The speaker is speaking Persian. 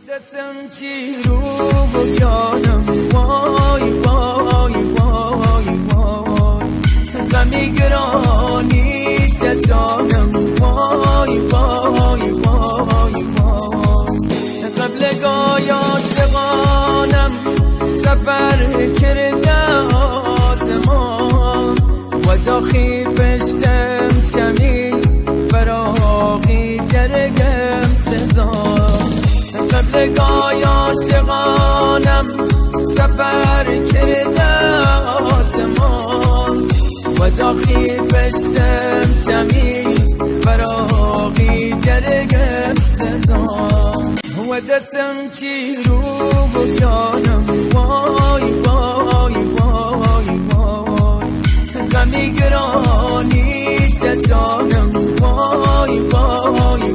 دستم چی رو بگیانم وای وای وای وای غمی گرانیش دستانم وای وای وای وای قبل گای عاشقانم سفر کرده آسمان و داخی پشتم شمی فراغی جرگم سزان قبل گای عاشقانم سفر کرده آسمان و داخی پشتم شمی فراغی جرگم سزان و دستم چی رو بگیانم وای وای وای وای غمی گرانیش دستانم وای وای